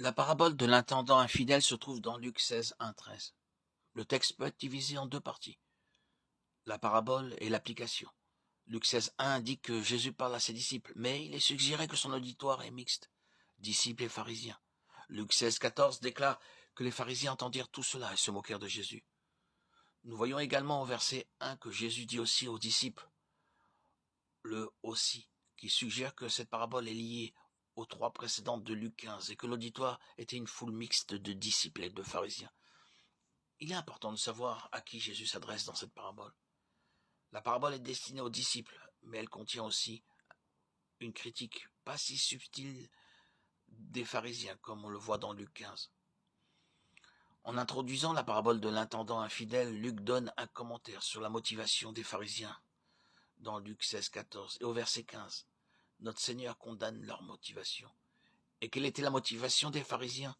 La parabole de l'intendant infidèle se trouve dans Luc 16, 1, 13. Le texte peut être divisé en deux parties, la parabole et l'application. Luc 16, 1 indique que Jésus parle à ses disciples, mais il est suggéré que son auditoire est mixte, disciples et pharisiens. Luc 16, 14 déclare que les pharisiens entendirent tout cela et se moquèrent de Jésus. Nous voyons également au verset 1 que Jésus dit aussi aux disciples, le aussi, qui suggère que cette parabole est liée aux trois précédentes de Luc 15 et que l'auditoire était une foule mixte de disciples et de pharisiens. Il est important de savoir à qui Jésus s'adresse dans cette parabole. La parabole est destinée aux disciples, mais elle contient aussi une critique pas si subtile des pharisiens, comme on le voit dans Luc 15. En introduisant la parabole de l'intendant infidèle, Luc donne un commentaire sur la motivation des pharisiens dans Luc 16, 14. Et au verset 15, notre Seigneur condamne leur motivation. Et quelle était la motivation des pharisiens?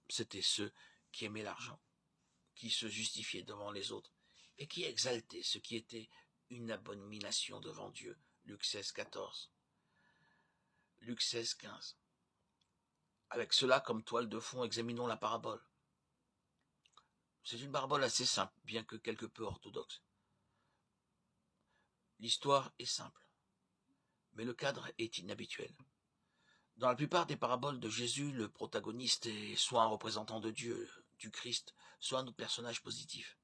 C'était ceux qui aimaient l'argent, qui se justifiaient devant les autres et qui exaltaient ce qui était une abomination devant Dieu. Luc 16, 14. Luc 16, 15. Avec cela comme toile de fond, examinons la parabole. C'est une parabole assez simple, bien que quelque peu orthodoxe. L'histoire est simple, mais le cadre est inhabituel. Dans la plupart des paraboles de Jésus, le protagoniste est soit un représentant de Dieu, du Christ, soit un autre personnage positif.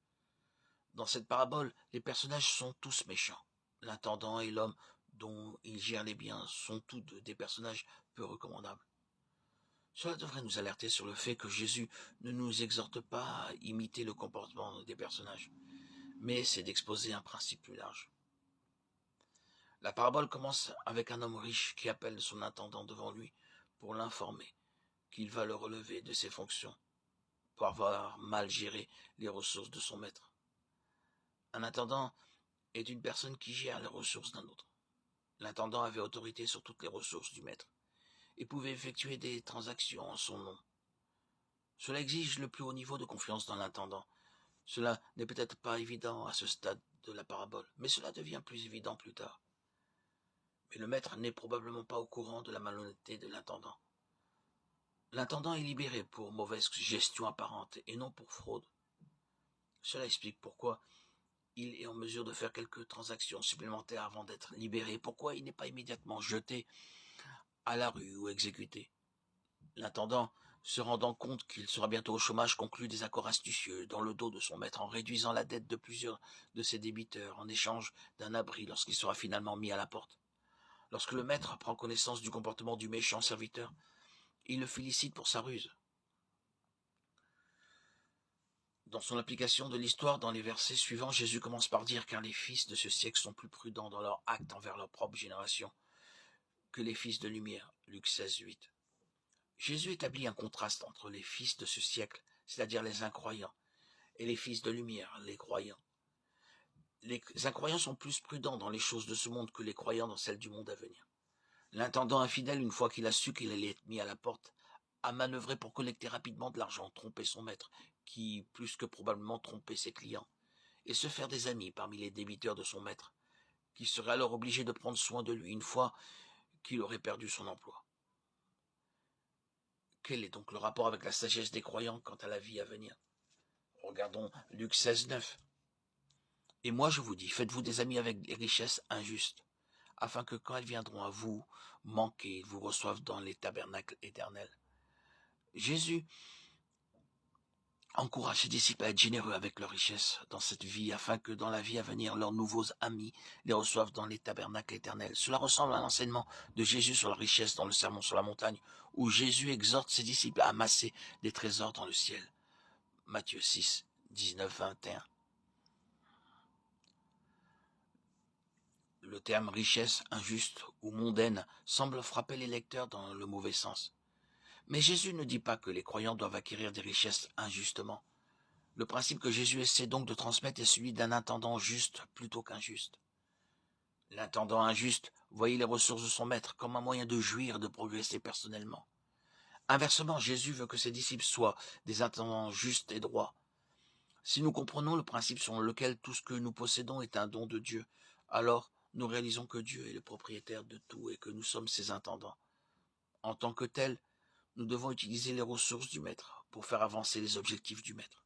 Dans cette parabole, les personnages sont tous méchants. L'intendant et l'homme dont il gère les biens sont tous des personnages peu recommandables. Cela devrait nous alerter sur le fait que Jésus ne nous exhorte pas à imiter le comportement des personnages, mais c'est d'exposer un principe plus large. La parabole commence avec un homme riche qui appelle son intendant devant lui pour l'informer qu'il va le relever de ses fonctions pour avoir mal géré les ressources de son maître. Un intendant est une personne qui gère les ressources d'un autre. L'intendant avait autorité sur toutes les ressources du maître et pouvait effectuer des transactions en son nom. Cela exige le plus haut niveau de confiance dans l'intendant. Cela n'est peut-être pas évident à ce stade de la parabole, mais cela devient plus évident plus tard. Mais le maître n'est probablement pas au courant de la malhonnêteté de l'intendant. L'intendant est libéré pour mauvaise gestion apparente et non pour fraude. Cela explique pourquoi il est en mesure de faire quelques transactions supplémentaires avant d'être libéré, pourquoi il n'est pas immédiatement jeté à la rue ou exécuté. L'intendant, se rendant compte qu'il sera bientôt au chômage, conclut des accords astucieux dans le dos de son maître en réduisant la dette de plusieurs de ses débiteurs en échange d'un abri lorsqu'il sera finalement mis à la porte. Lorsque le maître prend connaissance du comportement du méchant serviteur, il le félicite pour sa ruse. Dans son application de l'histoire, dans les versets suivants, Jésus commence par dire car les fils de ce siècle sont plus prudents dans leurs actes envers leur propre génération que les fils de lumière. Luc 16, 8. Jésus établit un contraste entre les fils de ce siècle, c'est-à-dire les incroyants, et les fils de lumière, les croyants. Les incroyants sont plus prudents dans les choses de ce monde que les croyants dans celles du monde à venir. L'intendant infidèle, une fois qu'il a su qu'il allait être mis à la porte, a manœuvré pour collecter rapidement de l'argent, tromper son maître, qui plus que probablement trompait ses clients, et se faire des amis parmi les débiteurs de son maître, qui seraient alors obligés de prendre soin de lui une fois qu'il aurait perdu son emploi. Quel est donc le rapport avec la sagesse des croyants quant à la vie à venir? Regardons Luc 16, 9. Et moi je vous dis, faites-vous des amis avec les richesses injustes, afin que quand elles viendront à vous manquer, ils vous reçoivent dans les tabernacles éternels. Jésus encourage ses disciples à être généreux avec leurs richesses dans cette vie, afin que dans la vie à venir, leurs nouveaux amis les reçoivent dans les tabernacles éternels. Cela ressemble à l'enseignement de Jésus sur la richesse dans le Sermon sur la montagne, où Jésus exhorte ses disciples à amasser des trésors dans le ciel. Matthieu 6, 19, 21. Le terme richesse injuste ou mondaine semble frapper les lecteurs dans le mauvais sens. Mais Jésus ne dit pas que les croyants doivent acquérir des richesses injustement. Le principe que Jésus essaie donc de transmettre est celui d'un intendant juste plutôt qu'injuste. L'intendant injuste voyait les ressources de son maître comme un moyen de jouir et de progresser personnellement. Inversement, Jésus veut que ses disciples soient des intendants justes et droits. Si nous comprenons le principe selon lequel tout ce que nous possédons est un don de Dieu, alors nous réalisons que Dieu est le propriétaire de tout et que nous sommes ses intendants. En tant que tels, nous devons utiliser les ressources du maître pour faire avancer les objectifs du maître.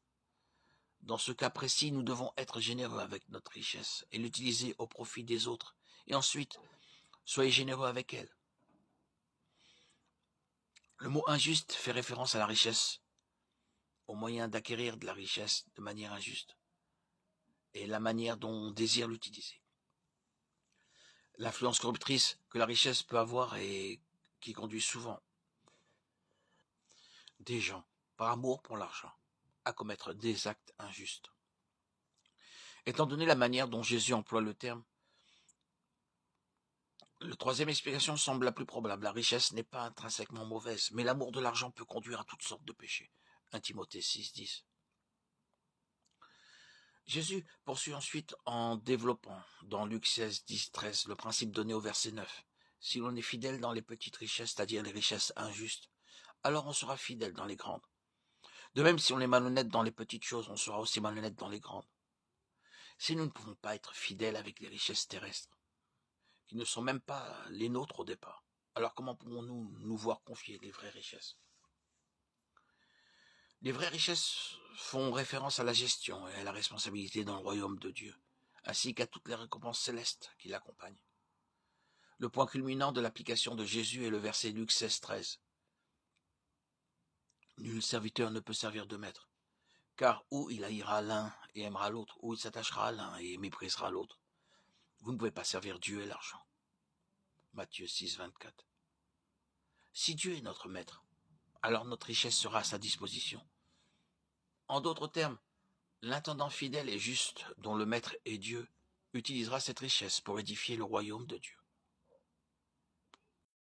Dans ce cas précis, nous devons être généreux avec notre richesse et l'utiliser au profit des autres. Et ensuite, soyez généreux avec elle. Le mot injuste fait référence à la richesse, au moyen d'acquérir de la richesse de manière injuste et la manière dont on désire l'utiliser. L'influence corruptrice que la richesse peut avoir et qui conduit souvent des gens, par amour pour l'argent, à commettre des actes injustes. Étant donné la manière dont Jésus emploie le terme, la troisième explication semble la plus probable. La richesse n'est pas intrinsèquement mauvaise, mais l'amour de l'argent peut conduire à toutes sortes de péchés. 1 Timothée 6,10. Jésus poursuit ensuite en développant dans Luc 16, 10, 13 le principe donné au verset 9. Si l'on est fidèle dans les petites richesses, c'est-à-dire les richesses injustes, alors on sera fidèle dans les grandes. De même, si on est malhonnête dans les petites choses, on sera aussi malhonnête dans les grandes. Si nous ne pouvons pas être fidèles avec les richesses terrestres, qui ne sont même pas les nôtres au départ, alors comment pouvons-nous nous voir confier les vraies richesses? Les vraies richesses font référence à la gestion et à la responsabilité dans le royaume de Dieu, ainsi qu'à toutes les récompenses célestes qui l'accompagnent. Le point culminant de l'application de Jésus est le verset Luc 16, 13. Nul serviteur ne peut servir de maître, car ou il haïra l'un et aimera l'autre, ou il s'attachera à l'un et méprisera l'autre. Vous ne pouvez pas servir Dieu et l'argent. Matthieu 6, 24. Si Dieu est notre maître, alors notre richesse sera à sa disposition. En d'autres termes, l'intendant fidèle et juste, dont le maître est Dieu, utilisera cette richesse pour édifier le royaume de Dieu.